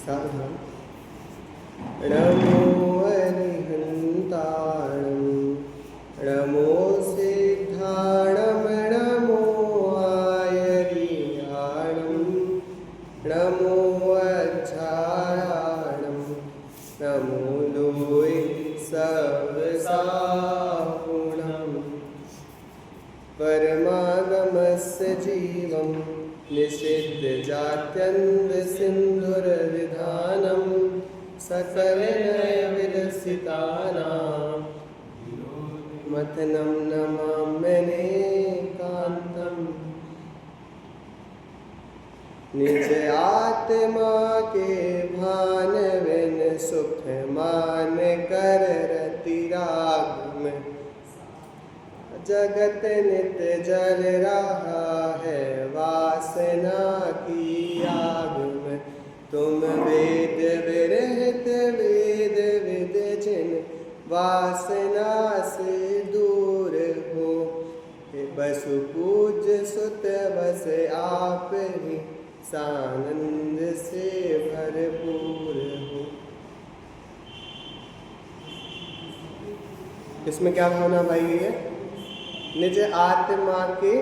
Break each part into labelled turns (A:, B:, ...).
A: साधुराम। नमो अरिहन्ताणं नमो सिद्धाणं नमो आयर्याणं नमो अज्झायाणं नमो लोय सर्वसाहुणं परमागमस्य जीवं निषिद्धजात्यन्धसिन्धुरविधानं सकलनयविरसितानां मथनं नमाम्यनेकान्तम्। निज आत्मा के भान बिन सुख मान कर रति राग में जगत नित जल रहा है वासना की आग में। तुम वेद विरहित वेद विद जिन वासना से दूर हो, बसु पूज्य सुत बस आप ही सानंद से भरपूर हो। इसमें क्या भावना भाई है? निज आत्मा के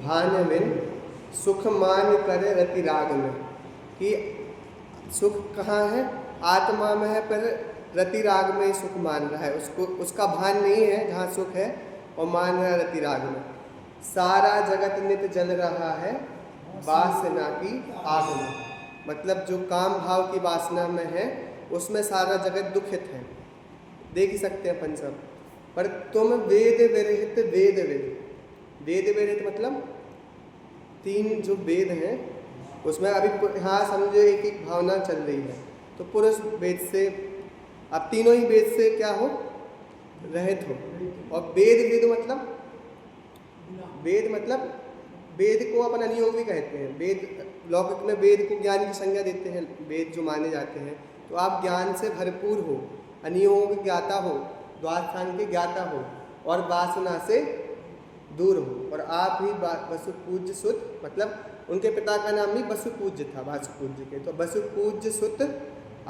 A: भान बिन सुख मान कर रति राग में, कि सुख कहाँ है? आत्मा में है, पर रति राग में सुख मान रहा है। उसको उसका भान नहीं है जहाँ सुख है, और मान रहा है रति राग में। सारा जगत नित जल रहा है वासना की आग में, मतलब जो काम भाव की वासना में है उसमें सारा जगत दुखित है, देख ही सकते हैं अपन सब। पर तुम वेद विरहित वेद विद, वेद विरहित मतलब तीन जो वेद हैं उसमें अभी हाँ समझो एक एक भावना चल रही है। तो पुरुष वेद से, अब तीनों ही वेद से क्या हो? रहित हो। और वेद वेद मतलब, वेद मतलब वेद को अपन अनियोग भी कहते हैं। वेद लौकिक में वेद को ज्ञान की संज्ञा देते हैं, वेद जो माने जाते हैं। तो आप ज्ञान से भरपूर हो, अनियोग ज्ञाता हो, द्वादशांग के ज्ञाता हो, और वासना से दूर हो। और आप ही वसु पूज्य सुत, मतलब उनके पिता का नाम भी वसु पूज्य था, वासु पूज्य के। तो वसु पूज्य सुत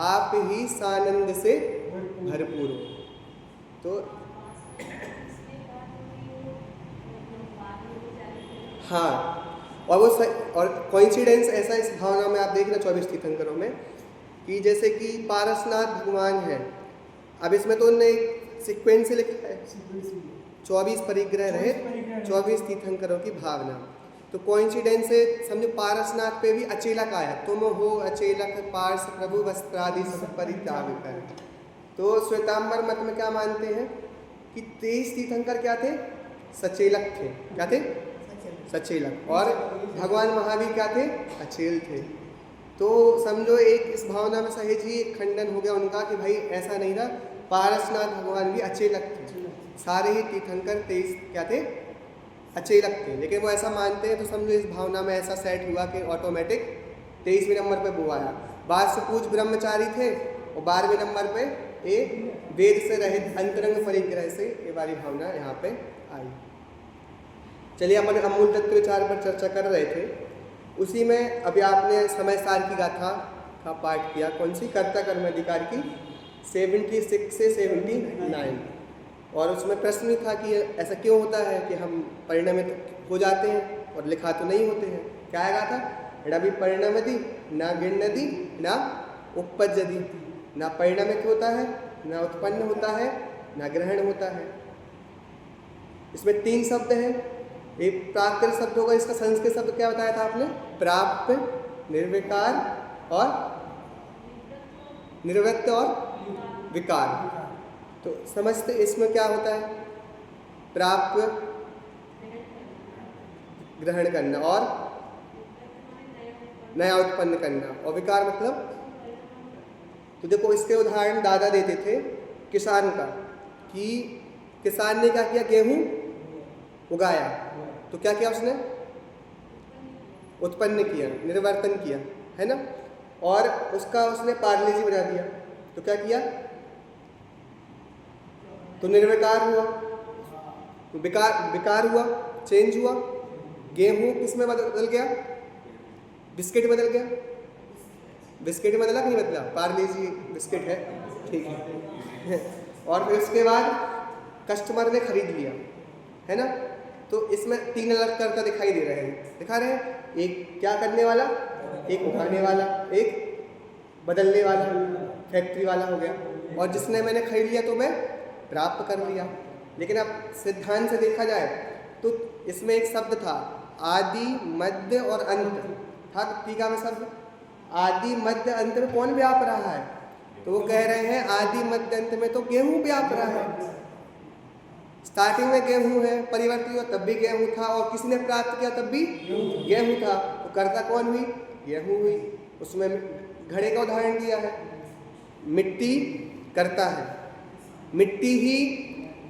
A: आप ही सानंद से भरपूर हो। तो हाँ, और वो और कोइंसिडेंस ऐसा इस भावना में आप देखना 24 तीर्थंकरों में, कि जैसे कि पारसनाथ भगवान है। अब इसमें तो उन्होंने एक सीक्वेंस से लिखा है, 24 परिग्रह रहे 24 तीर्थंकरों की भावना। तो कोइंसिडेंस से समझो पारसनाथ पे भी अचेलक आया, तुम हो अचेलक पार्स प्रभु वस्त्रादि सब परित्याग कर। तो श्वेतांबर मत में क्या मानते हैं कि 23 तीर्थंकर क्या थे? सचेलक थे। क्या थे? सचेलक। और भगवान महावीर क्या थे? अचेल थे। तो समझो एक इस भावना में सहेज ही एक खंडन हो गया उनका कि भाई ऐसा नहीं था, पारसनाथ भगवान भी अचेलक थे। सारे ही तीर्थंकर 23 क्या थे? अचेलक थे। लेकिन वो ऐसा मानते हैं, तो समझो इस भावना में ऐसा सेट हुआ कि ऑटोमेटिक 23वें नंबर पे वो आया। वासुपूज ब्रह्मचारी थे, और 12वें नंबर पे एक वेद से रहित अंतरंग परिग्रह से ये वाली भावना यहाँ पे आई। चलिए अपन अमूल तत्व विचार पर चर्चा कर रहे थे। उसी में अभी आपने समय सार की गाथा का पाठ किया। कौन सी? कर्ता कर्म अधिकार की 76 से 79। और उसमें प्रश्न भी था कि ऐसा क्यों होता है कि हम परिणमित हो जाते हैं और लिखा तो नहीं होते हैं। क्या आएगा था? रवि परिणमति ना गिणनति ना उपपज्जति, ना परिणमित होता है, ना उत्पन्न होता है, ना ग्रहण होता है। इसमें 3 शब्द हैं। एक प्राकृत शब्द होगा, इसका संस्कृत शब्द क्या बताया था आपने? प्राप्त, निर्विकार और निर्वृत्त और विकार। तो समझते इसमें क्या होता है? प्राप्त ग्रहण करना, और नया उत्पन्न करना, और विकार मतलब, तो देखो इसके उदाहरण दादा देते थे किसान का, कि किसान ने क्या किया? गेहूं उगाया, तो क्या किया उसने? उत्पन्न किया, निर्वर्तन किया, है ना। और उसका उसने पार्ले जी बना दिया, तो क्या किया? तो निर्विकार हुआ, तो विकार हुआ, चेंज हुआ। गेहूं किस में बदल गया? बिस्किट बदल गया, बिस्किट में बदला कि नहीं बदला? पार्ले जी बिस्किट है, ठीक है। और फिर उसके बाद कस्टमर ने खरीद लिया, है ना। तो इसमें 3 अलग करता दिखाई दे रहे हैं, दिखा रहे हैं। एक क्या करने वाला, एक उठाने वाला, एक बदलने वाला, फैक्ट्री वाला हो गया। और जिसने मैंने खरीद लिया तो मैं प्राप्त कर लिया। लेकिन अब सिद्धांत से देखा जाए तो इसमें एक शब्द था आदि मध्य और अंत था, टीका में शब्द आदि मध्य अंत में कौन व्याप रहा है? तो वो कह रहे हैं आदि मध्य अंत में तो गेहूं व्याप रहा है। स्टार्टिंग में गेहूं है, परिवर्तित हुआ तब भी गेहूं था, और किसी ने प्राप्त किया तब भी गेहूं था। तो कर्ता कौन हुई? गेहूं हुई। उसमें घड़े का उदाहरण दिया है, मिट्टी करता है, मिट्टी ही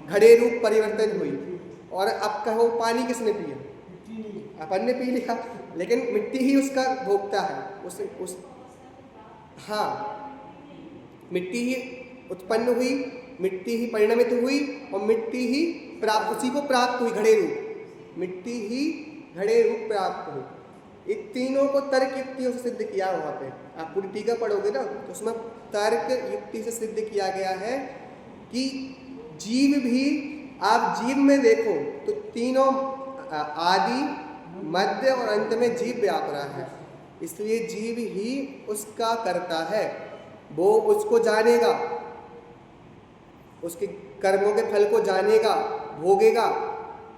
A: घड़े रूप परिवर्तन हुई। और अब कहो पानी किसने पिया? अपन ने पी लिया, लेकिन मिट्टी ही उसका भोगता है। हाँ, मिट्टी ही उत्पन्न हुई, मिट्टी ही परिणमित हुई, और मिट्टी ही प्राप्त, उसी को प्राप्त हुई घड़े रूप। मिट्टी ही घड़े रूप प्राप्त हुई। इन तीनों को तर्क युक्तियों से सिद्ध किया। वहाँ पे आप पूरी टीका पढ़ोगे ना तो उसमें तर्क युक्ति से सिद्ध किया गया है कि जीव भी, आप जीव में देखो तो तीनों आदि मध्य और अंत में जीव व्याप रहा है। इसलिए जीव ही उसका करता है, वो उसको जानेगा, उसके कर्मों के फल को जानेगा, भोगेगा,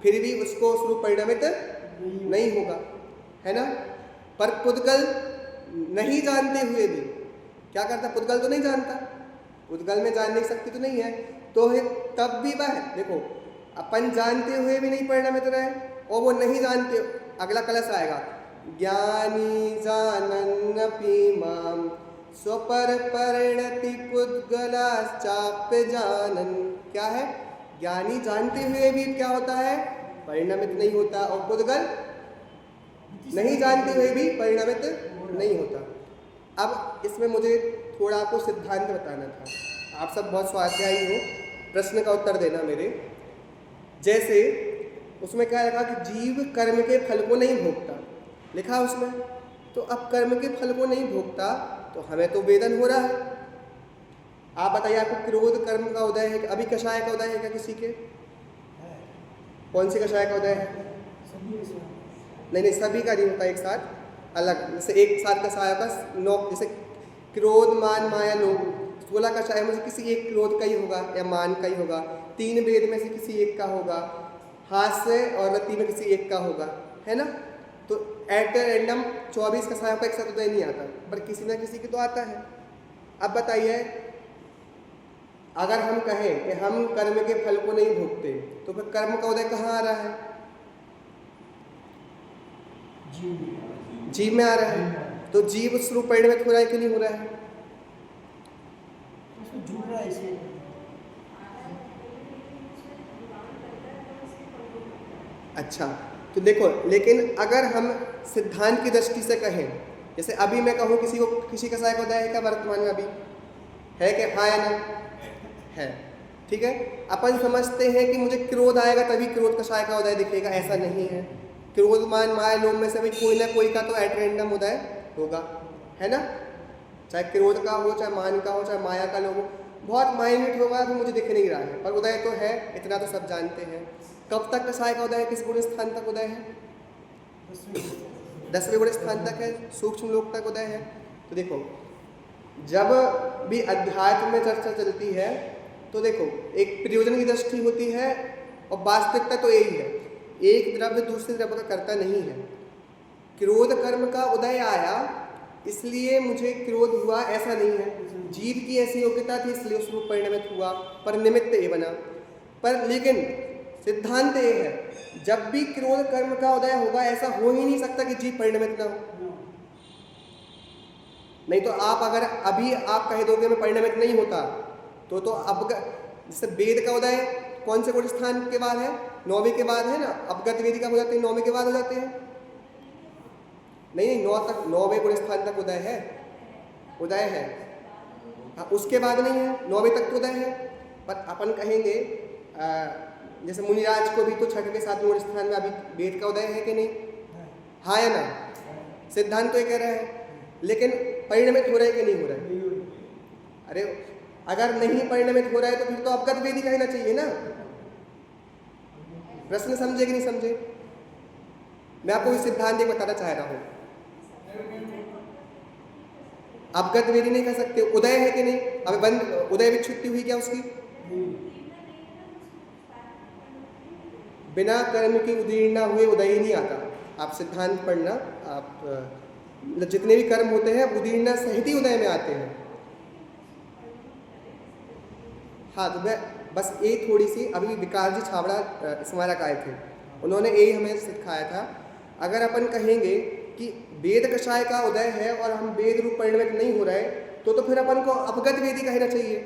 A: फिर भी उसको उस रूप परिणमित नहीं होगा, है ना। पर पुद्गल नहीं जानते हुए भी क्या करता? पुद्गल तो नहीं जानता, पुद्गल में जानने की शक्ति तो नहीं है, तो तब भी वह देखो अपन जानते हुए भी नहीं परिणमित रहे, और वो नहीं जानते। अगला कलश आएगा, ज्ञानी जानन्नपि माम स्वपर परिणति पुद्गलाश्चाप्य जानन। क्या है? ज्ञानी जानते हुए भी क्या होता है? परिणमित नहीं होता, और पुद्गल नहीं जानते हुए भी परिणमित नहीं होता। अब इसमें मुझे थोड़ा आपको सिद्धांत बताना था। आप सब बहुत स्वाध्यायी हो, प्रश्न का उत्तर देना मेरे। जैसे उसमें क्या लिखा कि जीव कर्म के फल को नहीं भोगता, लिखा उसमें। तो अब कर्म के फल को नहीं भोगता तो हमें तो वेदन हो रहा है। आप बताइए, आपको क्रोध कर्म का उदय है? अभी कषाय का उदय है क्या किसी के? कौन सी कषाय का उदय है? नहीं, सभी का नहीं होता एक साथ, अलग। जैसे एक साथ कषाय का 9, जैसे क्रोध मान माया लोभ, 16 कषाय में से किसी एक क्रोध का ही होगा या मान का ही होगा, 3 वेद में से किसी एक का होगा, हास्य और रति में किसी एक का होगा, है ना। तो एट रैंडम 24 कषायों का एक साथ उदय नहीं आता, पर किसी ना किसी की तो आता है। अब बताइए, अगर हम कहें कि हम कर्म के फल को नहीं भोगते तो फिर कर्म का उदय कहाँ आ रहा है? जीव में आ रहा है। तो जीव स्वरूप परिणमित हो रहा है कि नहीं हो रहा है?
B: जुड़ रहा है इसे।
A: अच्छा, तो देखो, लेकिन अगर हम सिद्धांत की दृष्टि से कहें, जैसे अभी मैं कहूँ किसी को, किसी कषाय का उदय है क्या वर्तमान में? अभी है क्या? हाँ या ना? है, ठीक है। अपन समझते हैं कि मुझे क्रोध आएगा तभी क्रोध कषाय का उदय दिखेगा, ऐसा नहीं है। क्रोध मान माया लोभ में से भी कोई ना कोई का तो एट रैंडम उदय होगा, है ना। चाहे क्रोध का हो, चाहे मान का हो, चाहे माया का लोभ हो, बहुत माइन्यूट होगा, अभी मुझे दिख नहीं रहा है, पर उदय तो है, इतना तो सब जानते हैं। कब तक कषाय का उदय है? किस गुण स्थान तक उदय है? 10वें गुण स्थान तक है, सूक्ष्म लोक तक उदय है। तो देखो, जब भी अध्यात्म में चर्चा चलती है तो देखो, एक प्रयोजन की दृष्टि होती है और वास्तविकता तो यही है, एक द्रव्य दूसरे द्रव्य का कर्ता नहीं है। क्रोध कर्म का उदय आया इसलिए मुझे क्रोध हुआ, ऐसा नहीं है। जीव की ऐसी योग्यता थी इसलिए उस रूप परिणमित हुआ, पर निमित्त ये बना। पर लेकिन सिद्धांत ये है, जब भी क्रोध कर्म का उदय होगा ऐसा हो ही नहीं सकता कि जीव परिणमित ना हो। नहीं तो आप अगर अभी आप कह दोगे मैं परिणमित नहीं होता तो अब जैसे वेद का उदय कौन से गुण स्थान के बाद है? 9वें के बाद है ना। अवगत वेदिका हो जाते हैं 9वें के बाद हो जाते हैं। नहीं, 9 तक, 9वें गुण स्थान तक उदय है, उदय है। हाँ, उसके बाद नहीं है, 9वें तक तो उदय है। पर अपन कहेंगे जैसे मुनिराज को भी तो 6वें 7वें गुण स्थान में अभी वेद का उदय है कि नहीं? हाँ या ना? सिद्धांत तो ये कह रहा है। लेकिन परिणमित हो रहा है कि नहीं हो रहा है? अरे अगर नहीं परिणमित हो रहा है तो फिर तो अपगत वेदी कहना चाहिए ना। प्रश्न समझे कि नहीं समझे? मैं आपको इस सिद्धांत एक बताना चाह रहा हूं। अपगत वेदी नहीं कह सकते, उदय है कि नहीं? अब बंद उदय विच्छुत्ति हुई क्या उसकी? बिना कर्म की उदीर्णा हुए उदय ही नहीं आता। आप सिद्धांत पढ़ना, आप जितने भी कर्म होते हैं उदीर्णा सहित ही उदय में आते हैं। हाँ, तो मैं बस एक थोड़ी सी, अभी विकास जी छाबड़ा स्मारक आए थे, उन्होंने यही हमें सिखाया था। अगर अपन कहेंगे कि वेद कषाय का उदय है और हम वेद रूप परिणमित नहीं हो रहे, तो फिर अपन को अपगत वेदी कहना चाहिए।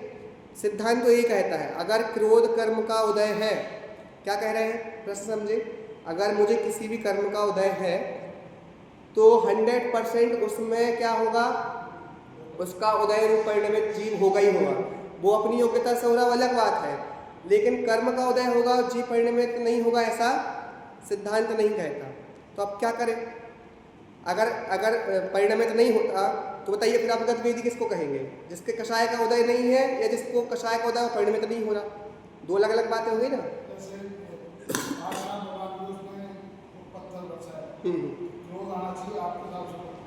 A: सिद्धांत तो यही कहता है, अगर क्रोध कर्म का उदय है, क्या कह रहे हैं? प्रश्न समझे। अगर मुझे किसी भी कर्म का उदय है तो 100% उसमें क्या होगा? उसका उदय रूप परिणमित जीव होगा ही होगा। वो अपनी योग्यता से हो रहा, अलग बात है, लेकिन कर्म का उदय होगा और जीव परिणमित नहीं होगा, ऐसा सिद्धांत नहीं कहता। तो अब क्या करें? अगर परिणमित नहीं होता तो बताइए फिर अपगत वेदी किसको कहेंगे? जिसके कषाय का उदय नहीं है या जिसको कषाय का उदय परिणमित नहीं हो रहा? दो अलग अलग बातें हुई ना।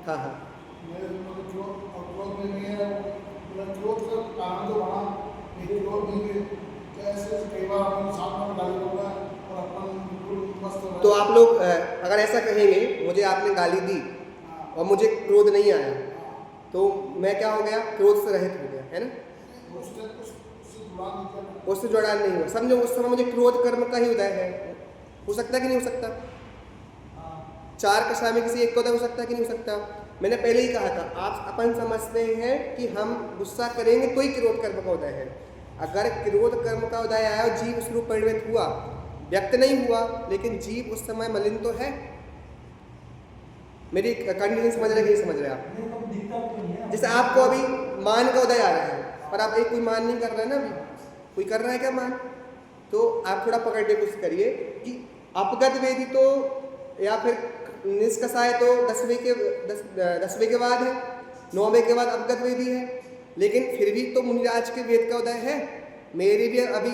A: हाँ हाँ, तो आप लोग अगर ऐसा कहेंगे, मुझे आपने गाली दी और मुझे क्रोध नहीं आया, तो मैं क्या हो गया? क्रोध से रहित हो गया, है ना? उससे जुड़ान नहीं हुआ। समझो उस समय मुझे क्रोध कर्म का ही उदय है। हो सकता कि नहीं हो सकता? चार कषाय में किसी एक का उदय हो सकता कि नहीं हो सकता? मैंने पहले ही कहा था, आप अपन समझते हैं कि हम गुस्सा करेंगे तो ही क्रोध कर्म का उदय है। अगर क्रोध कर्म का उदय आया और जीव उस रूप परिणमित हुआ, व्यक्त नहीं हुआ, लेकिन जीव उस समय मलिन तो है। मेरी कंडीशन समझ रहे कि नहीं समझ रहे आप? जैसे आपको अभी मान का उदय आ रहा है, पर आप एक कोई मान नहीं कर रहे हैं ना, अभी कोई कर रहा है क्या मान? तो आप थोड़ा पकड़ने की कोशिश करिए कि अपगत वेदी तो या फिर निष्कषाय तो 10वें के बाद है, 9वें के बाद अपगत वेदी है, लेकिन फिर भी तो मुनिराज के वेद का उदय है। मेरे भी अभी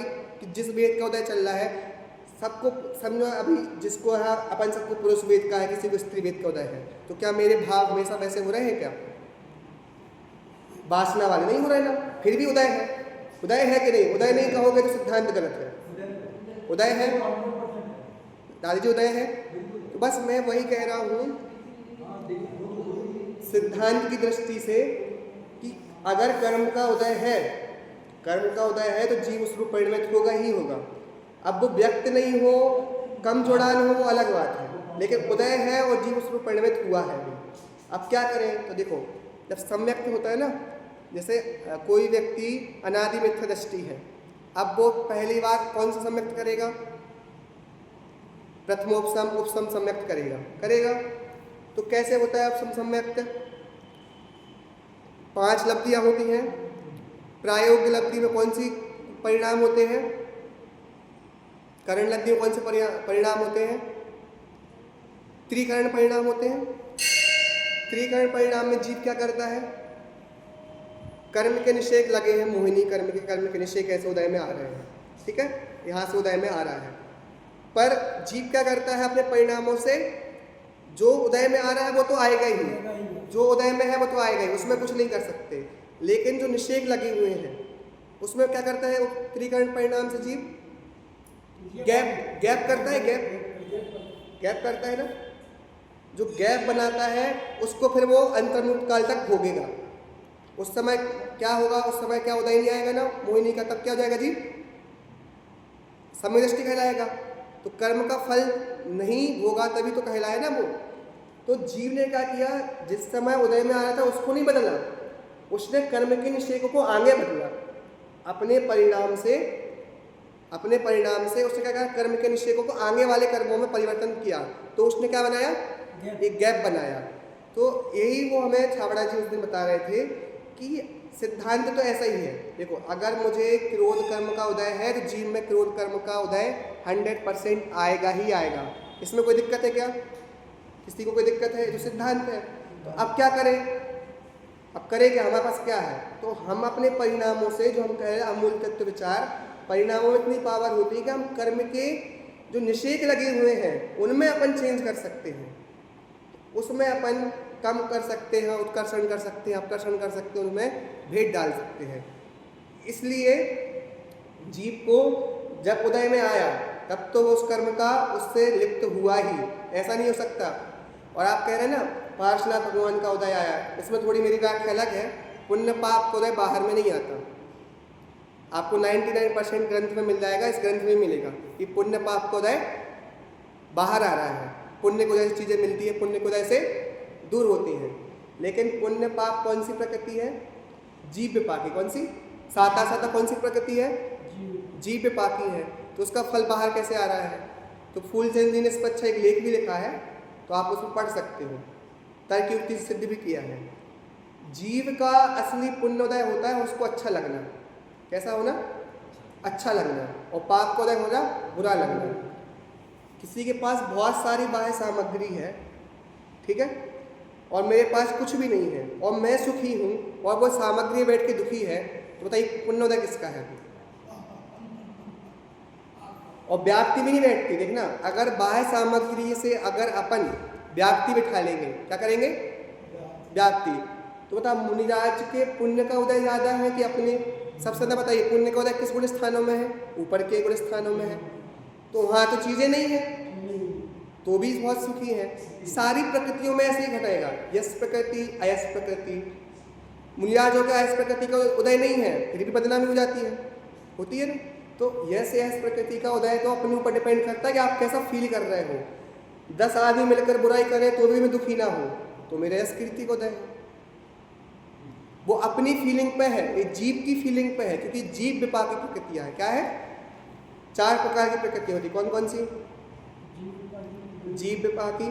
A: जिस वेद का उदय चल रहा है, सबको समझो, अभी जिसको है अपन सबको पुरुष वेद का है, किसी को स्त्री वेद का उदय है, तो क्या मेरे भाव हमेशा वैसे हो रहे हैं क्या? वासना वाले नहीं हो रहे ना, फिर भी उदय है। उदय है कि नहीं? उदय नहीं कहोगे तो सिद्धांत गलत है। उदय है दादी जी, उदय है। तो बस मैं वही कह रहा हूँ सिद्धांत की दृष्टि से कि अगर कर्म का उदय है, कर्म का उदय है तो जीव उस रूप परिणमित होगा ही होगा। अब वो व्यक्त नहीं हो, कम जोड़ान हो, वो अलग बात है, लेकिन उदय है और जीव उस रूप परिणमित हुआ है। अब क्या करें? तो देखो, जब सम्यक्त होता है ना, जैसे कोई व्यक्ति अनादि मिथ्या दृष्टि है, अब वो पहली बार कौन सा सम्यक्त करेगा? प्रथमोपसम उपसम सम्यक्त करेगा। तो कैसे होता है उपसम सम्यक्त? 5 लब्धियां होती हैं। प्रायोगिक लब्धि में कौन सी परिणाम होते हैं? करण लब्धि में कौन से परिणाम होते हैं? त्रिकरण परिणाम होते हैं। त्रिकरण परिणाम में जीव क्या करता है? कर्म के निषेध लगे हैं, मोहिनी कर्म के निषेध कैसे उदय में आ रहे हैं, ठीक है, यहाँ से उदय में आ रहा है। पर जीव क्या करता है? अपने परिणामों से जो उदय में आ रहा है वो तो आएगा ही, जो उदय में है वो तो आएगा ही, उसमें कुछ नहीं कर सकते। लेकिन जो निषेध लगे हुए हैं उसमें क्या करता है? त्रिकरण परिणाम से जीव गैप करता है, गैप करता है ना। जो गैप बनाता है उसको फिर वो अंतर्मुक्त काल तक भोगेगा। उस समय क्या होगा? उस समय क्या उदय नहीं आएगा ना मोहिनी का, तब क्या हो जाएगा जीव? सम्यदृष्टि कहलाएगा। तो कर्म का फल नहीं होगा तभी तो कहलाए ना वो। तो जीव ने क्या किया? जिस समय उदय में आ रहा था उसको नहीं बदला, उसने कर्म के निषेध को आगे बदला। अपने परिणाम से उसने क्या कहा? कर्म के निषेधों को आगे वाले कर्मों में परिवर्तन किया। तो उसने क्या बनाया? एक गैप बनाया। तो यही वो हमें छाबड़ा जी उस दिन बता रहे थे कि सिद्धांत तो ऐसा ही है। देखो, अगर मुझे क्रोध कर्म का उदय है तो जीव में क्रोध कर्म का उदय 100% आएगा ही आएगा। इसमें कोई दिक्कत है क्या? किसी को कोई दिक्कत है? जो सिद्धांत है। तो अब क्या करें? अब करें क्या, हमारे पास क्या है, तो हम अपने परिणामों से, जो हम कह रहे हैं अमूल तत्व विचार, परिणामों में इतनी पावर होती है कि हम कर्म के जो निषेध लगे हुए हैं उनमें अपन चेंज कर सकते हैं, उसमें अपन कम कर सकते हैं, उत्कर्षण कर सकते हैं, अपकर्षण कर सकते हैं, उनमें भेद डाल सकते हैं। इसलिए जीव को जब उदय में आया तब तो उस कर्म का उससे लिप्त हुआ ही, ऐसा नहीं हो सकता। और आप कह रहे हैं ना पार्श्वनाथ भगवान का उदय आया, इसमें थोड़ी मेरी व्याख्या अलग है। पुण्य पाप का उदय बाहर में नहीं आता, आपको 99% ग्रंथ में मिल जाएगा, इस ग्रंथ में मिलेगा कि पुण्य पाप का उदय बाहर आ रहा है, पुण्य को जैसे चीज़ें मिलती है पुण्य को उदय से दूर होती हैं। लेकिन पुण्य पाप कौन सी प्रकृति है? जीव विपाकी। कौन सी? साता साता कौन सी प्रकृति है? जीव विपाकी है। तो उसका फल बाहर कैसे आ रहा है? तो फूलचंद जी ने इस पर अच्छा एक लेख भी लिखा है, तो आप उसमें पढ़ सकते हो, तर्क युक्ति से सिद्ध भी किया है। जीव का असली पुण्योदय होता है उसको अच्छा लगना। कैसा होना? अच्छा लगना। और पाप का उदय होना बुरा लगना। किसी के पास बहुत सारी बाह्य सामग्री है, ठीक है, और मेरे पास कुछ भी नहीं है और मैं सुखी हूँ और वो सामग्री बैठ के दुखी है, तो बताइए पुण्योदय किसका है? और व्याप्ति भी नहीं बैठती। देखना, अगर बाह्य सामग्री से अगर अपन व्याप्ति बिठा लेंगे, क्या करेंगे? व्याप्ति। तो बता मुनिराज के पुण्य का उदय ज़्यादा है कि अपने? सबसे ज़्यादा बताइए पुण्य का उदय किस गुण स्थानों में है? ऊपर के गुण स्थानों में है। तो वहाँ तो चीज़ें नहीं है तो भी बहुत सुखी है। सारी प्रकृतियों में ऐसे ही घटेगा, यश प्रकृति अयस प्रकृति। मुनिराज हो गया अयस प्रकृति का उदय नहीं है, फिर भी बदनामी हो जाती है, होती है ना। तो यश यश प्रकृति का उदय तो अपने ऊपर डिपेंड करता है कि आप कैसा फील कर रहे हो। 10 आदमी मिलकर बुराई करें तो भी मैं दुखी ना हो, तो मेरे यश कीर्ति का उदय है। वो अपनी फीलिंग पे है, ये जीव की फीलिंग पे है, क्योंकि जीव विपाकी प्रकृतियां है। क्या है? 4 प्रकार की प्रकृति होती। कौन कौन सी? जीव विपाकी,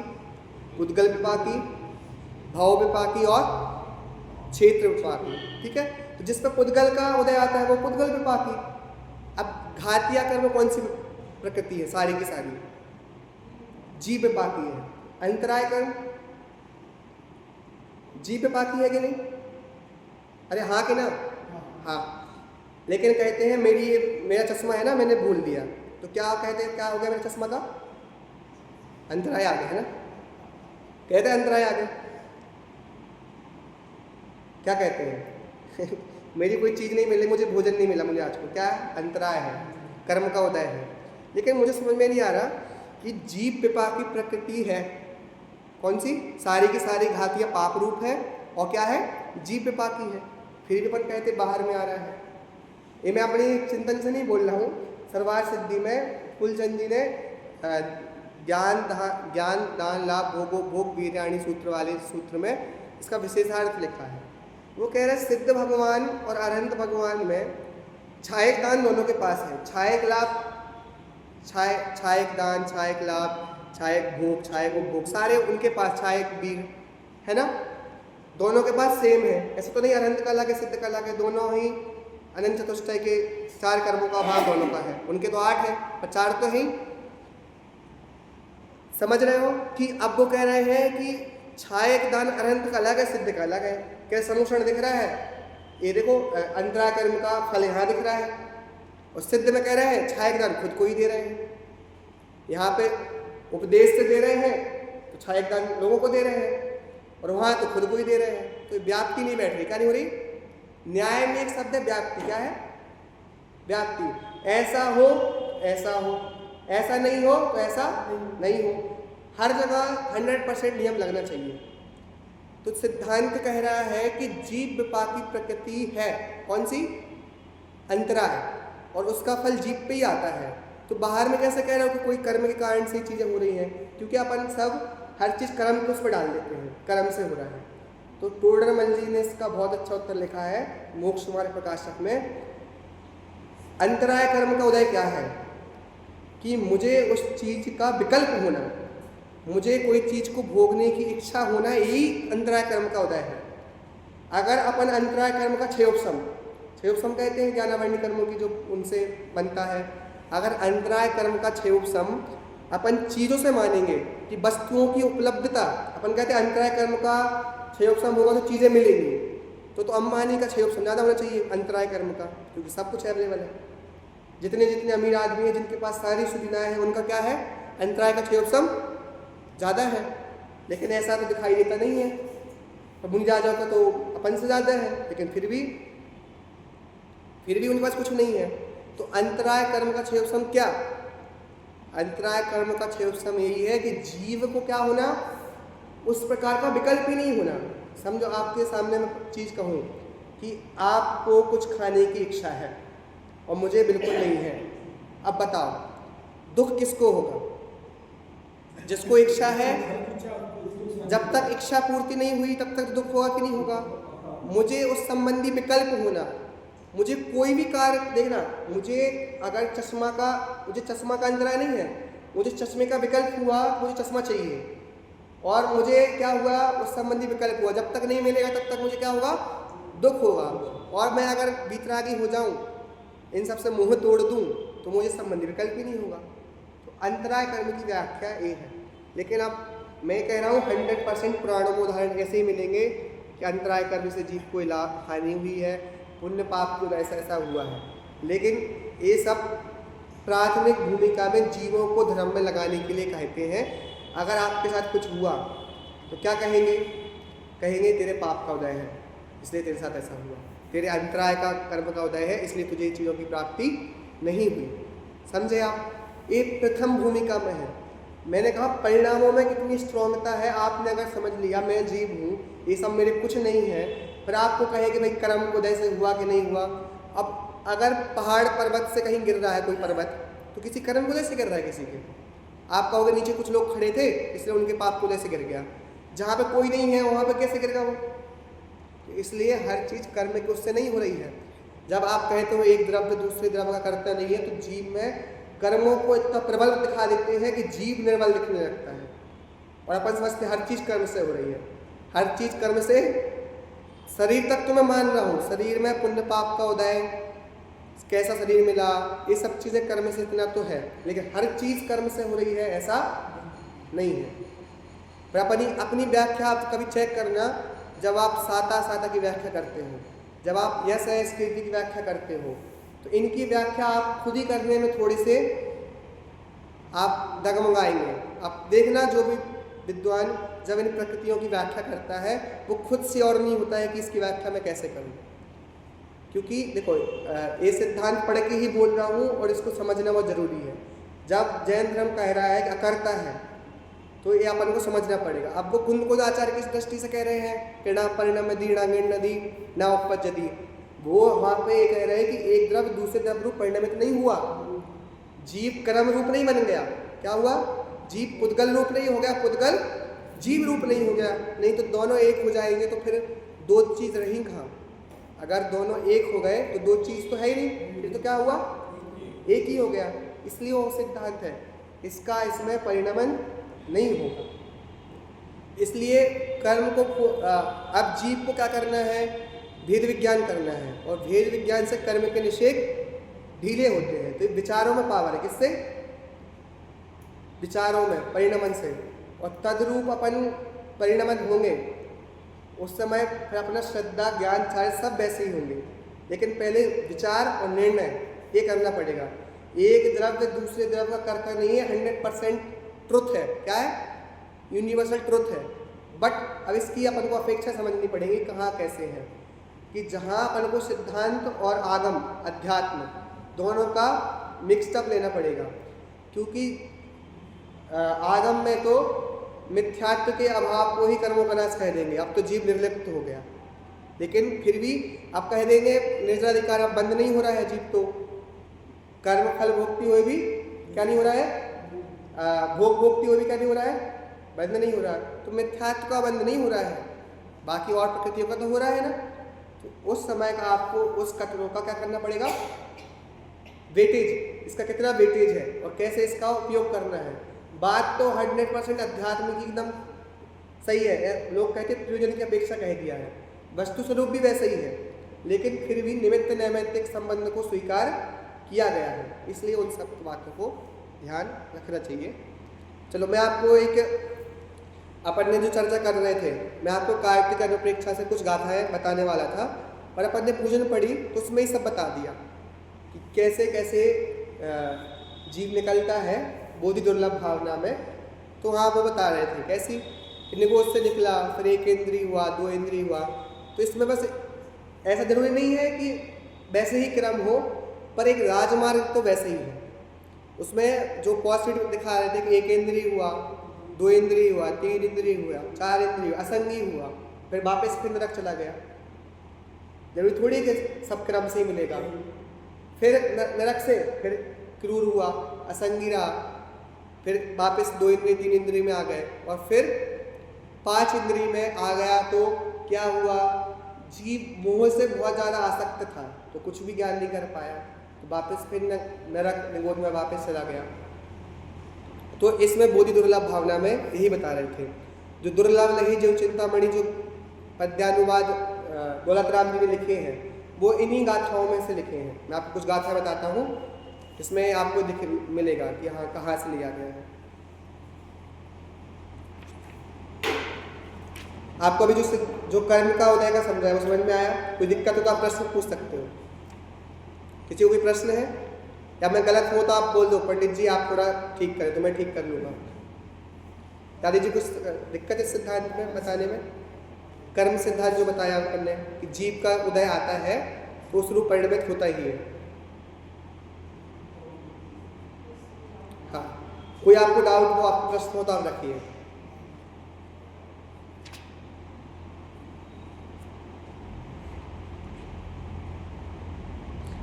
A: उद्गल विपाकी, भाव विपाकी और क्षेत्र विपाकी। ठीक है, तो जिस पर पुद्गल का उदय आता है वो पुद्गल विपाकी। अब घातिया कर्म कौन सी प्रकृति है? सारी की सारी जीव विपाकी है। अंतराय कर्म जीव विपाकी है कि नहीं? अरे हाँ कि ना? हाँ। लेकिन कहते हैं मेरा चश्मा है ना, मैंने भूल दिया, तो क्या कहते हैं, क्या हो गया मेरे चश्मा का? अंतराय आ गया है ना। कहते हैं अंतराय आ गया। क्या कहते हैं? मेरी कोई चीज़ नहीं मिली, मुझे भोजन नहीं मिला मुझे आज को, क्या अंतराय है? कर्म का उदय है। लेकिन मुझे समझ में नहीं आ रहा कि जीव विपाकी प्रकृति है कौन सी? सारी की सारी घातियाँ पाप रूप है और क्या है? जीव विपाकी है। फिर भी अपन कहते बाहर में आ रहा है। ये मैं अपनी चिंतन से नहीं बोल रहा हूँ। सर्वार्थ सिद्धि में फूलचंद जी ने ज्ञान दान लाभ भोगो भोग वीर्याणी सूत्र वाले सूत्र में इसका विशेषार्थ लिखा है। वो कह रहे सिद्ध भगवान और अरहंत भगवान में छायक दान दोनों के पास है। छायक लाभ, छायक दान, छायक लाभ, छायक भोग, छायक उपभोग, सारे उनके पास, छायक वीर है ना, दोनों के पास सेम है। ऐसा तो नहीं अरहंत का अलग है सिद्ध का अलग है, दोनों ही अनंत चतुष्टय के 4 कर्मों का भाग दोनों का है। उनके तो 8 है पर 4 तो है। समझ रहे हो कि अब वो कह रहे हैं कि छायक दान अरहंत का अलग है, सिद्ध का अलग है। क्या समुषण दिख रहा है? ये देखो अंतराय कर्म का फल यहाँ दिख रहा है, और सिद्ध में कह रहे हैं छायक दान खुद को ही दे रहे हैं। यहाँ पे उपदेश से दे रहे हैं तो छायक दान लोगों को दे रहे हैं, और वहाँ तो खुद को ही दे रहे हैं। तो व्याप्ति नहीं बैठ रही। क्या नहीं हो रही? न्याय में एक शब्द है व्याप्ति। क्या है? व्याप्ति। ऐसा हो ऐसा हो, ऐसा नहीं हो तो ऐसा नहीं हो, हर जगह 100% नियम लगना चाहिए। तो सिद्धांत कह रहा है कि जीव विपाकी प्रकृति है कौन सी? अंतराय, और उसका फल जीव पे ही आता है। तो बाहर में कैसे कह रहे हो कि कोई कर्म के कारण से चीज़ें हो रही हैं? क्योंकि अपन सब हर चीज़ कर्म को उस पर डाल देते हैं, कर्म से हो रहा है। तो टोडरमल जी ने इसका बहुत अच्छा उत्तर लिखा है मोक्ष कुमार प्रकाशक में। अंतराय कर्म का उदय क्या है? कि मुझे उस चीज़ का विकल्प होना, मुझे कोई चीज़ को भोगने की इच्छा होना, यही अंतराय कर्म का उदय है। अगर अपन अंतराय कर्म का क्षयोपशम कहते हैं ज्ञानावरणी कर्मों की जो उनसे बनता है, अगर अंतराय कर्म का क्षयोपशम अपन चीज़ों से मानेंगे कि वस्तुओं की उपलब्धता, अपन कहते हैं अंतराय कर्म का क्षयोपशम होगा तो चीज़ें मिलेंगी, तो अंबानी का 6 ऑप्शन ज़्यादा होना चाहिए अंतराय कर्म का, क्योंकि सब कुछ अवेलेबल है। जितने जितने अमीर आदमी हैं जिनके पास सारी सुविधाएं हैं उनका क्या है, अंतराय का 6 ऑप्शन ज़्यादा है। लेकिन ऐसा तो दिखाई देता नहीं है। और मुनि राजाओं का तो अपन से ज़्यादा है, लेकिन फिर भी उनके पास कुछ नहीं है। तो अंतराय कर्म का 6 ऑप्शन क्या, अंतराय कर्म का 6 ऑप्शन यही है कि जीव को क्या होना, उस प्रकार का विकल्प ही नहीं होना। समझो आपके सामने मैं चीज़ कहूँ कि आपको कुछ खाने की इच्छा है और मुझे बिल्कुल नहीं है। अब बताओ दुख किसको होगा, जिसको इच्छा है। जब तक इच्छा पूर्ति नहीं हुई तब तक दुख होगा कि नहीं होगा। मुझे उस संबंधी विकल्प होना, मुझे कोई भी कार्य देखना, मुझे अगर मुझे चश्मा का अंतराय नहीं है, मुझे चश्मे का विकल्प हुआ, मुझे चश्मा चाहिए और मुझे क्या हुआ, उस संबंधी विकल्प हुआ। जब तक नहीं मिलेगा तब तक मुझे क्या होगा, दुख होगा। और मैं अगर वीतरागी हो जाऊं, इन सबसे मुंह तोड़ दूं, तो मुझे संबंधी विकल्प ही नहीं होगा। तो अंतराय कर्म की व्याख्या ये है। लेकिन अब मैं कह रहा हूँ 100% पुराणों में उदाहरण ऐसे ही मिलेंगे कि अंतराय कर्म से जीव को लाभ हानि हुई है, पुण्य पाप को ऐसा ऐसा हुआ है। लेकिन ये सब प्राथमिक भूमिका में जीवों को धर्म में लगाने के लिए कहते हैं। अगर आपके साथ कुछ हुआ तो क्या कहेंगे, कहेंगे तेरे पाप का उदय है इसलिए तेरे साथ ऐसा हुआ, तेरे अंतराय का कर्म का उदय है इसलिए तुझे चीज़ों की प्राप्ति नहीं हुई। समझे आप, ये प्रथम भूमिका में है। मैंने कहा परिणामों में कितनी स्ट्रॉन्गता है। आपने अगर समझ लिया मैं जीव हूँ, ये सब मेरे कुछ नहीं है, फिर आपको कहे कि भाई कर्म उदय से हुआ कि नहीं हुआ। अब अगर पहाड़ पर्वत से कहीं गिर रहा है कोई पर्वत, तो किसी कर्म उदय से गिर रहा है किसी के। आप कहोगे नीचे कुछ लोग खड़े थे इसलिए उनके पाप उदय से गिर गया, जहाँ पे कोई नहीं है वहाँ पे कैसे गिरेगा वो। इसलिए हर चीज़ कर्म के उससे नहीं हो रही है। जब आप कहते हो एक द्रव्य दूसरे द्रव्य का करता नहीं है, तो जीव में कर्मों को इतना प्रबल दिखा देते हैं कि जीव निर्बल दिखने लगता है। और अपन समझते हर चीज़ कर्म से हो रही है, हर चीज़ कर्म से। शरीर तक तो मैं मान रहा हूँ, शरीर में पुण्य पाप का उदय, कैसा शरीर मिला, ये सब चीज़ें कर्म से इतना तो है। लेकिन हर चीज़ कर्म से हो रही है ऐसा नहीं है। पर अपनी व्याख्या आप कभी चेक करना, जब आप साता की व्याख्या करते हो, जब आप यश यश कीर्ति की व्याख्या करते हो, तो इनकी व्याख्या आप खुद ही करने में थोड़ी से आप डगमगाएंगे। आप देखना जो भी विद्वान जब इन प्रकृतियों की व्याख्या करता है वो खुद से और नहीं होता है कि इसकी व्याख्या मैं कैसे करूं। क्योंकि देखो ये सिद्धांत पढ़ के ही बोल रहा हूँ और इसको समझना बहुत ज़रूरी है। जब जैन धर्म कह रहा है कि अकर्ता है, तो ये अपन को समझना पड़ेगा। अब वो कुंद आचार्य किस दृष्टि से कह रहे हैं कि ना परिणाम दी ना गिण नदी ना उपपज्जति, वो वहाँ पे ये कह रहे हैं कि एक द्रव्य दूसरे द्रव्य रूप परिणमित नहीं हुआ, जीव कर्म रूप नहीं बन गया। क्या हुआ, जीव पुद्गल रूप नहीं हो गया, पुद्गल जीव रूप नहीं हो गया। नहीं तो दोनों एक हो जाएंगे तो फिर दो चीज़ रही कहाँ। अगर दोनों एक हो गए तो दो चीज़ तो है ही नहीं, फिर तो क्या हुआ, एक ही हो गया। इसलिए वो सिद्धांत है, इसका इसमें परिणमन नहीं होगा। इसलिए कर्म को अब जीव को क्या करना है, भेद विज्ञान करना है। और भेद विज्ञान से कर्म के निषेध ढीले होते हैं। तो विचारों में पावर है, किससे, विचारों में, परिणमन से। और तद्रूप अपन परिणमन होंगे उस समय फिर अपना श्रद्धा ज्ञान सारे सब वैसे ही होंगे। लेकिन पहले विचार और निर्णय ये करना पड़ेगा। एक द्रव्य दूसरे द्रव्य का करता नहीं है, 100% ट्रुथ है। क्या है, यूनिवर्सल ट्रुथ है। बट अब इसकी अपन को अपेक्षा समझनी पड़ेगी कहाँ कैसे है, कि जहाँ अपन को सिद्धांत और आगम अध्यात्म दोनों का मिक्सअप लेना पड़ेगा। क्योंकि आगम में तो मिथ्यात्व के अभाव को ही कर्मों का नाश कह देंगे, अब तो जीव निर्लिप्त हो गया। लेकिन फिर भी अब कह देंगे निर्जराधिकार अब बंद नहीं हो रहा है, जीव तो कर्म फल भोगती हुए भी क्या नहीं हो रहा है, भोगती हुए भी क्या नहीं हो रहा है, बंद नहीं हो रहा। तो मिथ्यात्व का बंद नहीं हो रहा है, बाकी और प्रकृतियों का तो हो रहा है ना। तो उस समय का आपको उस कथनों का क्या करना पड़ेगा, वेटेज, इसका कितना वेटेज है और कैसे इसका उपयोग करना है। बात तो 100% अध्यात्म की एकदम सही है। लोग कहते हैं प्रयोजन की अपेक्षा कह दिया है, वस्तु स्वरूप भी वैसे ही है, लेकिन फिर भी निमित्त नैमित्तिक संबंध को स्वीकार किया गया है। इसलिए उन सब बातों को ध्यान रखना चाहिए। चलो मैं आपको एक अपन ने जो चर्चा कर रहे थे, मैं आपको कार्तिक अनुप्रेक्षा से कुछ गाथाएं बताने वाला था, पर अपन ने पूजन पढ़ी तो उसमें ही सब बता दिया कि कैसे कैसे जीव निकलता है बोधि दुर्लभ भावना में। तो हाँ वो बता रहे थे कैसी निगोद से निकला, फिर एक इंद्रिय हुआ, दो इंद्रिय हुआ। तो इसमें बस ऐसा जरूरी नहीं है कि वैसे ही क्रम हो, पर एक राजमार्ग तो वैसे ही है। उसमें जो पॉजिटिव दिखा रहे थे कि एक इंद्रिय हुआ, दो इंद्रिय हुआ, तीन इंद्रिय हुआ, चार इंद्रिय, असंगी हुआ, फिर वापस फिर नरक चला गया। जरूरी थोड़ी कि सब क्रम से ही मिलेगा। फिर नरक से फिर क्रूर हुआ, असंगी रहा, फिर वापस दो इंद्रिय तीन इंद्रिय में आ गए, और फिर पांच इंद्रिय में आ गया तो क्या हुआ, जीव मोह से बहुत ज़्यादा आसक्त था तो कुछ भी ज्ञान नहीं कर पाया, तो वापस फिर नरक निगोद में वापस चला गया। तो इसमें बोधि दुर्लभ भावना में यही बता रहे थे। जो दुर्लभ नहीं जो चिंतामणि जो पद्यानुवाद दौलत राम जी ने लिखे हैं वो इन्हीं गाथाओं में से लिखे हैं। मैं आपको कुछ गाथा बताता हूँ, इसमें आपको मिलेगा कि हाँ कहाँ से लिया गया है। आपको अभी जो कर्म का उदय का समझाया वो समझ में आया? कोई दिक्कत हो तो आप प्रश्न पूछ सकते हो। किसी को कोई प्रश्न है, या मैं गलत हो तो आप बोल दो पंडित जी आप थोड़ा ठीक करें तो मैं ठीक कर लूँगा। दादी जी कुछ दिक्कत है सिद्धांत में बताने में? कर्म सिद्धांत जो बताया अपन ने कि जीव का उदय आता है तो उस रूप परिणमित होता ही है। हाँ, कोई आपको डाउट हो, आपको प्रश्न हो तो आप रखिए।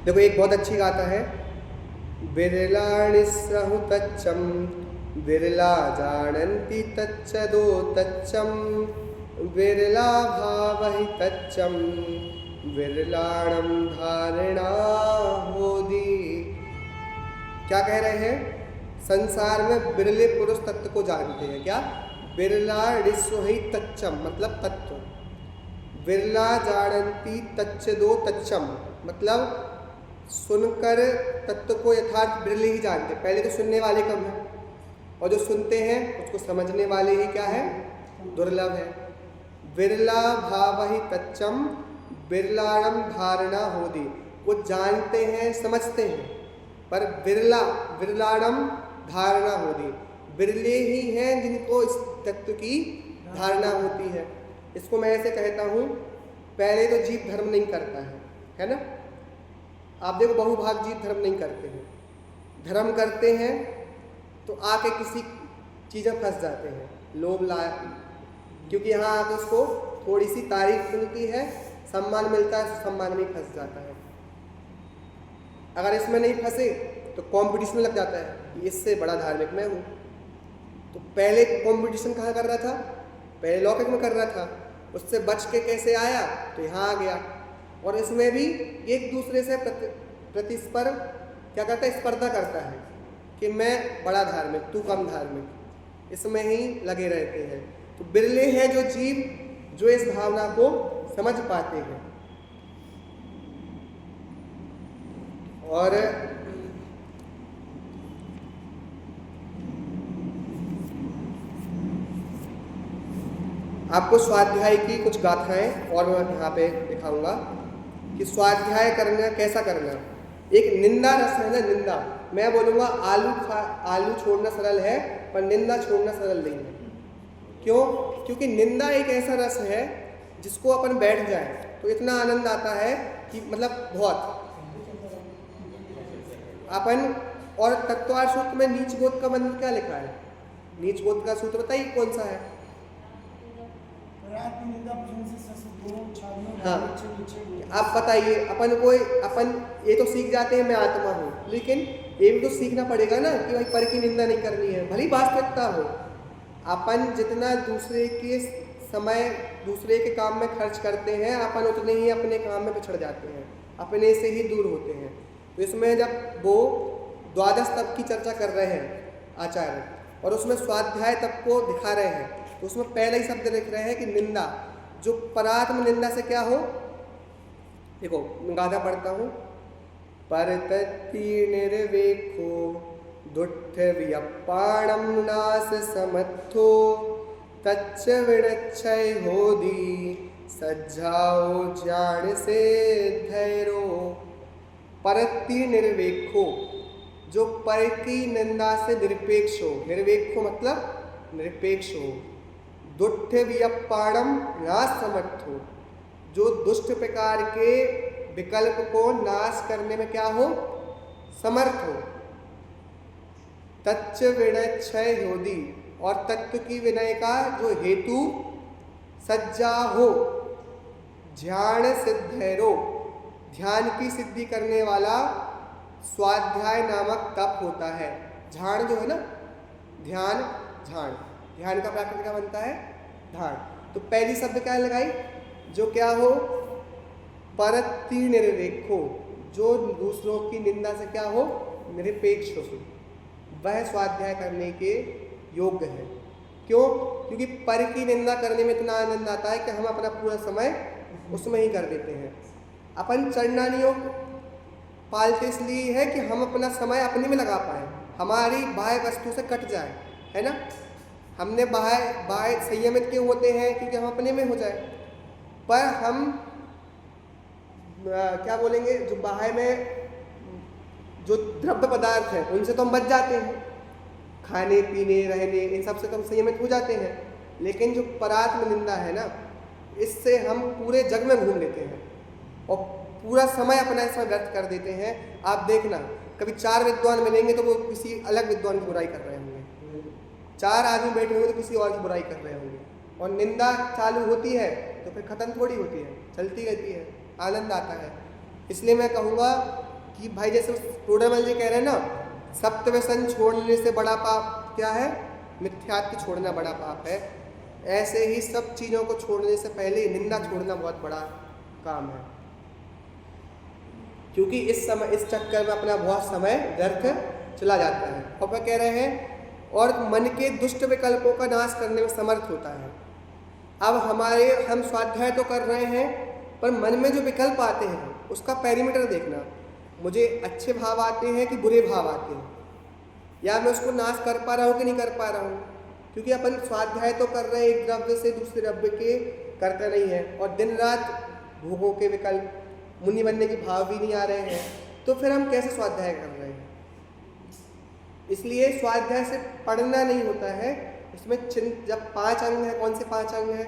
A: देखो एक बहुत अच्छी गाथा है, बिरलाणि स्रहु तच्चम बिरला जानन्ति तच्चदो तच्चम बिरला भावहि तच्चम बिरलाणम धारणा होदी। क्या कह रहे हैं? संसार में बिरले पुरुष तत्व को जानते हैं। क्या? बिरला ऋस्वहि तच्चम मतलब तत्व, बिरला जानन्ति तच्चदो तच्चम मतलब सुनकर तत्व को यथार्थ बिरले ही जानते। पहले तो सुनने वाले कम है, और जो सुनते हैं उसको समझने वाले ही क्या है? दुर्लभ है। बिरला भावहि तच्चम बिरलाणम धारणा होदी, वो जानते हैं समझते हैं, पर बिरलाणम धारणा होदी, बिरले ही हैं जिनको इस तत्व की धारणा होती है। इसको मैं ऐसे कहता हूँ, पहले तो जीव धर्म नहीं करता है ना? आप देखो बहुभाग जीव धर्म नहीं करते हैं, धर्म करते हैं तो आके किसी चीज़ में फंस जाते हैं, लोभ लाया, क्योंकि यहाँ आके उसको थोड़ी सी तारीफ मिलती है, सम्मान मिलता है, तो सम्मान में फंस जाता है। अगर इसमें नहीं फंसे तो कंपटीशन लग जाता है कि इससे बड़ा धार्मिक मैं हूँ। तो पहले कंपटीशन कहाँ कर रहा था? पहले लौकिक में कर रहा था, उससे बच के कैसे आया तो यहाँ आ गया। और इसमें भी एक दूसरे से प्रतिस्पर्धा क्या करता है? स्पर्धा करता है कि मैं बड़ा धार्मिक तू कम धार्मिक, इसमें ही लगे रहते हैं। तो बिरले हैं जो जीव जो इस भावना को समझ पाते हैं। और आपको स्वाध्याय की कुछ गाथाएं और मैं यहाँ पे दिखाऊंगा कि स्वाध्याय करना कैसा करना। एक निंदा रस है ना, निंदा, मैं बोलूँगा आलू छोड़ना सरल है पर निंदा छोड़ना सरल नहीं है। क्यों? क्योंकि निंदा एक ऐसा रस है जिसको अपन बैठ जाए तो इतना आनंद आता है कि मतलब बहुत अपन। और तत्वार सूत्र में नीच गोद का मंत्र क्या लिखा है? नीच गोद का सूत्र बताइए कौन सा है? हाँ, आप बताइए। अपन ये तो सीख जाते हैं मैं आत्मा हूँ, लेकिन ये भी तो सीखना पड़ेगा ना कि भाई पर की निंदा नहीं करनी है, भली वास्तविकता हो। अपन जितना दूसरे के समय दूसरे के काम में खर्च करते हैं, अपन उतने ही अपने काम में पिछड़ जाते हैं, अपने से ही दूर होते हैं। तो इसमें जब वो द्वादश तप की चर्चा कर रहे हैं आचार्य, और उसमें स्वाध्याय तप को दिखा रहे हैं, तो उसमें पहले ही शब्द लिख रहे हैं कि निंदा, जो परात्म निंदा से क्या हो। देखो गाथा पढ़ता हूँ, परतति निर्वेखो दुष्ट व्यपाणम नास समर्थो तच्च विणक्षय होदी, सज्जाओ ज्ञान से धैर्यो। परत्ति निर्वेक्षो, जो पर की निंदा से निरपेक्ष हो। निरपेक्ष मतलब निरपेक्ष हो। दुष्ट व्यपाणम नाश समर्थो, जो दुष्ट प्रकार के विकल्प को नाश करने में क्या हो, समर्थ हो। तच्च विनयक्षय होदी, और तत्व की विनय का जो हेतु सज्जा हो। ध्यान सिद्धैरो, ध्यान की सिद्धि करने वाला स्वाध्याय नामक तप होता है। ध्यान जो है ना, ध्यान, ध्यान, ध्यान का प्राकृत क्या बनता है, ध्यान। तो पहली शब्द क्या लगाई, जो क्या हो, परत्ति निरपेक्षो, जो दूसरों की निंदा से क्या हो, निरपेक्ष हो, वह स्वाध्याय करने के योग्य है। क्यों? क्योंकि पर की निंदा करने में इतना आनंद आता है कि हम अपना पूरा समय उसमें ही कर देते हैं। अपन चरणानियों पालते इसलिए है कि हम अपना समय अपने में लगा पाए, हमारी बाह्य वस्तु से कट जाए, है ना। हमने बाह्य संयमित क्यों होते हैं, क्योंकि हम अपने में हो जाए। पर हम क्या बोलेंगे, जो बाह्य में जो द्रव्य पदार्थ हैं उनसे तो हम बच जाते हैं, खाने पीने रहने इन सब से तो हम संयमित हो जाते हैं। लेकिन जो परात्म निंदा है ना, इससे हम पूरे जग में घूम लेते हैं और पूरा समय अपना इसमें व्यर्थ कर देते हैं। आप देखना, कभी 4 विद्वान मिलेंगे तो वो किसी अलग विद्वान की बुराई कर रहे होंगे, 4 आदमी बैठे होंगे तो किसी और की बुराई कर रहे होंगे। और निंदा चालू होती है तो फिर खत्म थोड़ी होती है, चलती रहती है, आनंद आता है। इसलिए मैं कहूँगा कि भाई, जैसे टोडरमल जी कह रहे हैं ना, सप्तव्यसन छोड़ने से बड़ा पाप क्या है, मिथ्यात्व छोड़ना बड़ा पाप है। ऐसे ही सब चीज़ों को छोड़ने से पहले निंदा छोड़ना बहुत बड़ा काम है, क्योंकि इस चक्कर में अपना बहुत समय व्यर्थ चला जाता है। और वह कह रहे हैं, और मन के दुष्ट विकल्पों का नाश करने में समर्थ होता है। अब हम स्वाध्याय तो कर रहे हैं, पर मन में जो विकल्प आते हैं उसका पैरामीटर देखना, मुझे अच्छे भाव आते हैं कि बुरे भाव आते हैं, या मैं उसको नाश कर पा रहा हूँ कि नहीं कर पा रहा हूँ। क्योंकि अपन स्वाध्याय तो कर रहे हैं, एक द्रव्य से दूसरे द्रव्य के करते नहीं है, और दिन रात भोगों के विकल्प, मुनि बनने के भाव भी नहीं आ रहे हैं, तो फिर हम कैसे स्वाध्याय कर रहे हैं। इसलिए स्वाध्याय से पढ़ना नहीं होता है, उसमें जब 5 अंग है, कौन से 5 अंग है,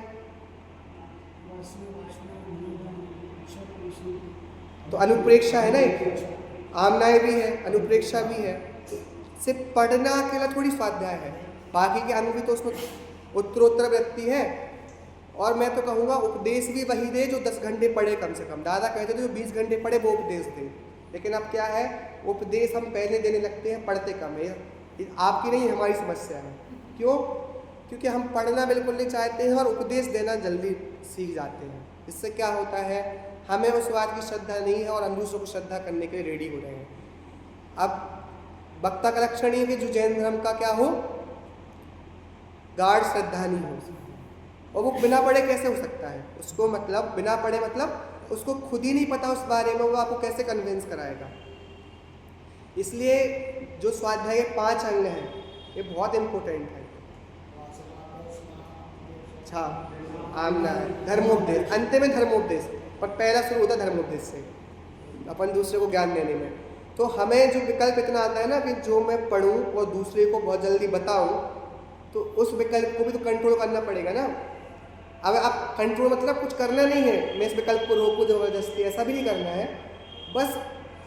A: तो अनुप्रेक्षा है ना, एक आमनाय भी है, अनुप्रेक्षा भी है। सिर्फ पढ़ना अकेला थोड़ी स्वाध्याय है, बाकी के अंग भी तो उसमें उत्तरोत्तर वृत्ति है। और मैं तो कहूँगा उपदेश भी वही दे जो 10 घंटे पढ़े कम से कम। दादा कहते थे जो 20 घंटे पढ़े वो उपदेश दे, लेकिन अब क्या है, उपदेश हम पहले देने लगते हैं, पढ़ते कम है। आपकी नहीं, हमारी समस्या है। क्यों? क्योंकि हम पढ़ना बिल्कुल नहीं चाहते हैं और उपदेश देना जल्दी सीख जाते हैं। इससे क्या होता है, हमें उस बात की श्रद्धा नहीं है और हम दूसरों को श्रद्धा करने के लिए रेडी हो रहे हैं। अब वक्ता का लक्षण ये कि जो जैन धर्म का क्या हो, गाढ़ श्रद्धा नहीं हो, और वो बिना पढ़े कैसे हो सकता है, उसको मतलब बिना पढ़े मतलब उसको खुद ही नहीं पता उस बारे में, वो आपको कैसे कन्विंस कराएगा। इसलिए जो स्वाध्याय के 5 अंग हैं ये बहुत इम्पोर्टेंट है। अच्छा, आमना धर्मोपदेश, अंत में धर्मोपदेश, पर पहला शुरू होता है धर्मोपदेश से, अपन दूसरे को ज्ञान देने में। तो हमें जो विकल्प इतना आता है ना कि जो मैं पढ़ूं और दूसरे को बहुत जल्दी बताऊं, तो उस विकल्प को भी तो कंट्रोल करना पड़ेगा ना। अब आप कंट्रोल मतलब कुछ करना नहीं है, मैं इस विकल्प को रोकूं जबरदस्ती, ऐसा भी नहीं करना है। बस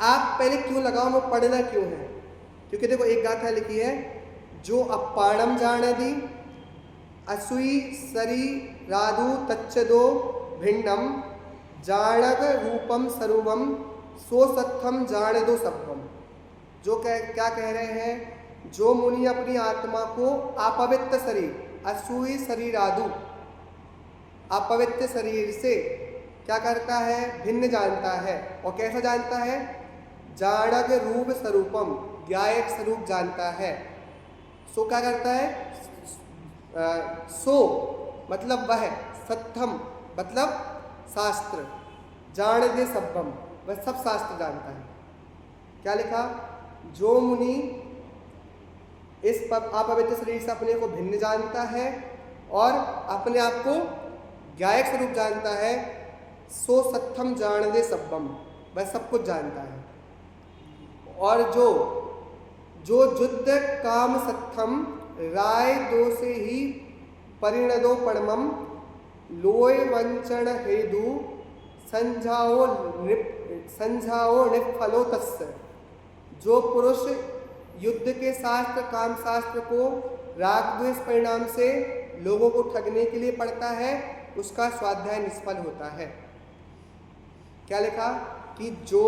A: आप पहले क्यों लगाओ, मैं पढ़ना क्यों है। क्योंकि देखो एक गाथा लिखी है, जो अपाणम जानादि असुई सरी राधु तच्चदो भिन्नम जाणग रूपम सर्वम सो सत्थम जाने दो सभम। जो क्या कह रहे हैं, जो मुनि अपनी आत्मा को अपवित्र शरीर, असुई शरीर आदु, अपवित्र शरीर से क्या करता है, भिन्न जानता है। और कैसा जानता है, जाणग रूप स्वरूपम, ज्ञायक स्वरूप जानता है। सो क्या करता है, सो मतलब वह, सत्थम मतलब शास्त्र, जान दे सभम वह सब शास्त्र जानता है। क्या लिखा, जो मुनि इस अपवित्र शरीर से अपने को भिन्न जानता है और अपने आप को गायक स्वरूप जानता है। सो सत्थम जान दे सब्बम, वह सब कुछ जानता है। और जो युद्ध काम सत्थम राय दो से ही परिणदो परमम लोय वंचन हेदु संझाओ निफलो तस्य। जो पुरुष युद्ध के शास्त्र काम शास्त्र को राग द्वेष परिणाम से लोगों को ठगने के लिए पढ़ता है, उसका स्वाध्याय निष्फल होता है। क्या लिखा कि जो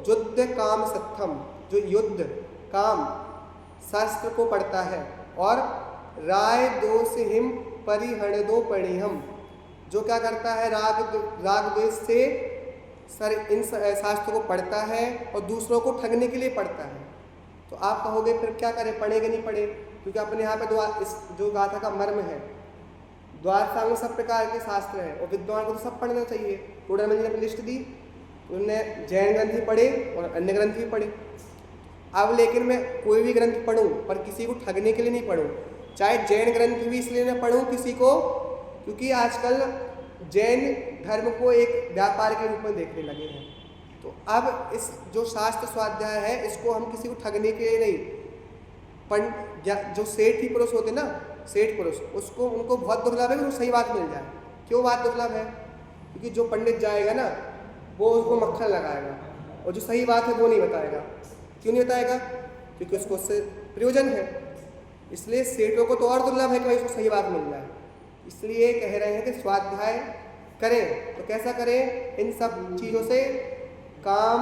A: युद्ध काम सत्थम, जो युद्ध काम शास्त्र को पढ़ता है और राय दोष हिम परिहणदो परिहम, जो क्या करता है राग द्वेष से इन शास्त्र को पढ़ता है और दूसरों को ठगने के लिए पढ़ता है। तो आप कहोगे फिर क्या करें, पढ़ेंगे नहीं पढ़े? क्योंकि अपने यहाँ पे इस जो गाथा का मर्म है, द्वादशांग में सब प्रकार के शास्त्र हैं और विद्वान को तो सब पढ़ना चाहिए। टोडरमल जी ने लिस्ट दी, उन्होंने जैन ग्रंथ भी पढ़े और अन्य ग्रंथ भी पढ़े। अब लेकिन मैं कोई भी ग्रंथ पढ़ूं पर किसी को ठगने के लिए नहीं पढ़ूं। चाहे जैन ग्रंथ भी इसलिए मैं पढ़ूं किसी को, क्योंकि आजकल जैन धर्म को एक व्यापार के रूप में देखने लगे हैं। तो अब इस जो शास्त्र स्वाध्याय है, इसको हम किसी को ठगने के लिए नहीं, जो सेठ पुरुष होते ना, सेठ पुरुष, उसको उनको बहुत दुर्लभ है कि वो सही बात मिल जाए। क्यों बात दुर्लभ है? क्योंकि जो पंडित जाएगा ना, वो उसको मक्खन लगाएगा और जो सही बात है वो नहीं बताएगा। क्यों नहीं बताएगा? क्योंकि उसको उससे प्रयोजन है। इसलिए सेठों को तो और दुर्लभ है कि भाई उसको सही बात मिल जाए। इसलिए कह रहे हैं कि स्वाध्याय करें तो कैसा करें? इन सब चीज़ों से काम,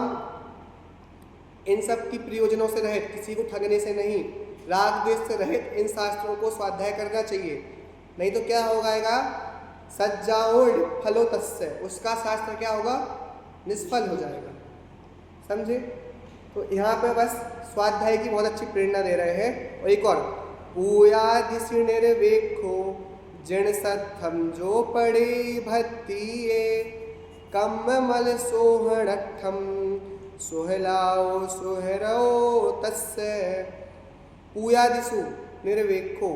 A: इन सब की प्रयोजनों से रहित, किसी को ठगने से नहीं, राग द्वेष से रहित इन शास्त्रों को स्वाध्याय करना चाहिए। नहीं तो क्या होगा, सज्जाओ फलो तस्य, उसका शास्त्र क्या होगा, निष्फल हो जाएगा। समझे? तो यहाँ पे बस स्वाध्याय की बहुत अच्छी प्रेरणा दे रहे हैं। और एक और, पूयादिशि निर्वेखो जिण सत्थम जो पड़े भक्तिये कम्मल सोहणठम सोहलाओ सोहरो तस्य। पूयादिशु निर्वेखो,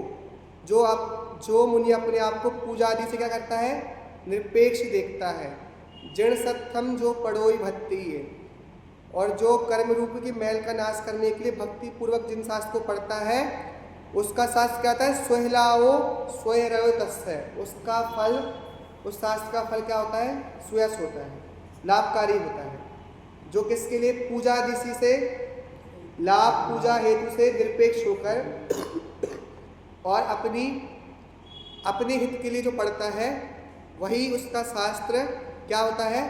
A: जो मुनि अपने आप को पूजा आदि से क्या करता है, निरपेक्ष देखता है। जिण सत्थम जो पड़ोई भक्तिये, और जो कर्म रूप की मैल का नाश करने के लिए भक्ति पूर्वक जिन शास्त्र को पढ़ता है, उसका शास्त्र क्या होता है, स्वहलाओ स्वयरव तस्य। उसका फल, उस शास्त्र का फल क्या होता है, सुयस होता है, लाभकारी होता है। जो किसके लिए, पूजा दिशि से लाभ, पूजा हेतु से निरपेक्ष होकर और अपने हित के लिए जो पढ़ता है, वही उसका शास्त्र क्या होता है,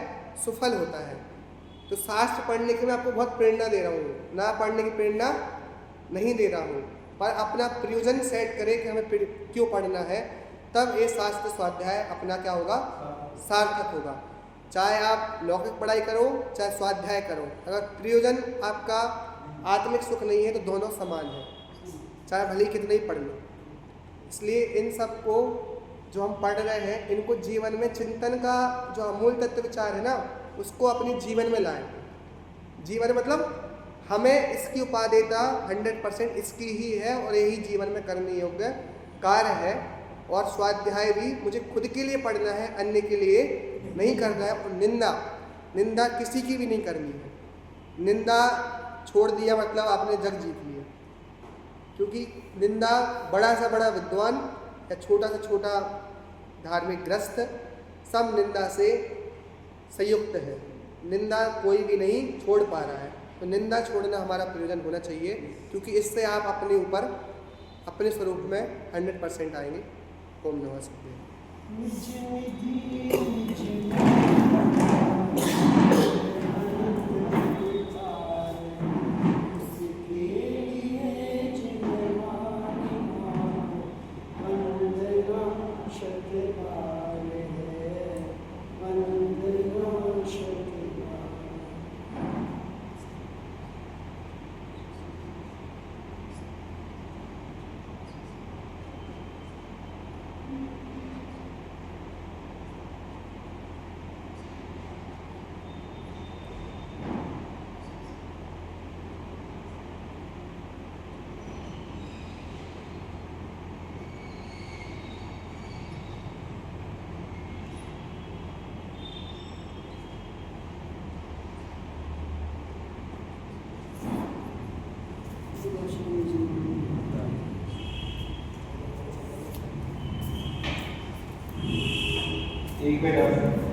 A: सुफल होता है। तो शास्त्र पढ़ने की मैं आपको बहुत प्रेरणा दे रहा हूँ, ना पढ़ने की प्रेरणा नहीं दे रहा हूँ, पर अपना प्रयोजन सेट करें कि हमें क्यों पढ़ना है, तब ये शास्त्र स्वाध्याय अपना क्या होगा, सार्थक होगा। चाहे आप लौकिक पढ़ाई करो, चाहे स्वाध्याय करो, अगर प्रयोजन आपका आत्मिक सुख नहीं है तो दोनों समान है, चाहे भले ही कितने ही पढ़ लो। इसलिए इन सब को जो हम पढ़ रहे हैं, इनको जीवन में चिंतन का जो अमूल तत्व विचार है ना, उसको अपने जीवन में लाएं। जीवन मतलब हमें इसकी उपादेयता 100% इसकी ही है और यही जीवन में करने योग्य कार्य है। और स्वाध्याय भी मुझे खुद के लिए पढ़ना है, अन्य के लिए नहीं करना है। और निंदा किसी की भी नहीं करनी है। निंदा छोड़ दिया मतलब आपने जग जीत लिया, क्योंकि निंदा बड़ा से बड़ा विद्वान या छोटा से छोटा धार्मिक ग्रस्त सब निंदा से संयुक्त है। निंदा कोई भी नहीं छोड़ पा रहा है, तो निंदा छोड़ना हमारा प्रयोजन होना चाहिए, क्योंकि इससे आप अपने ऊपर, अपने स्वरूप में 100% आएंगे। ओम नमः शिवाय।
B: एक पे डन।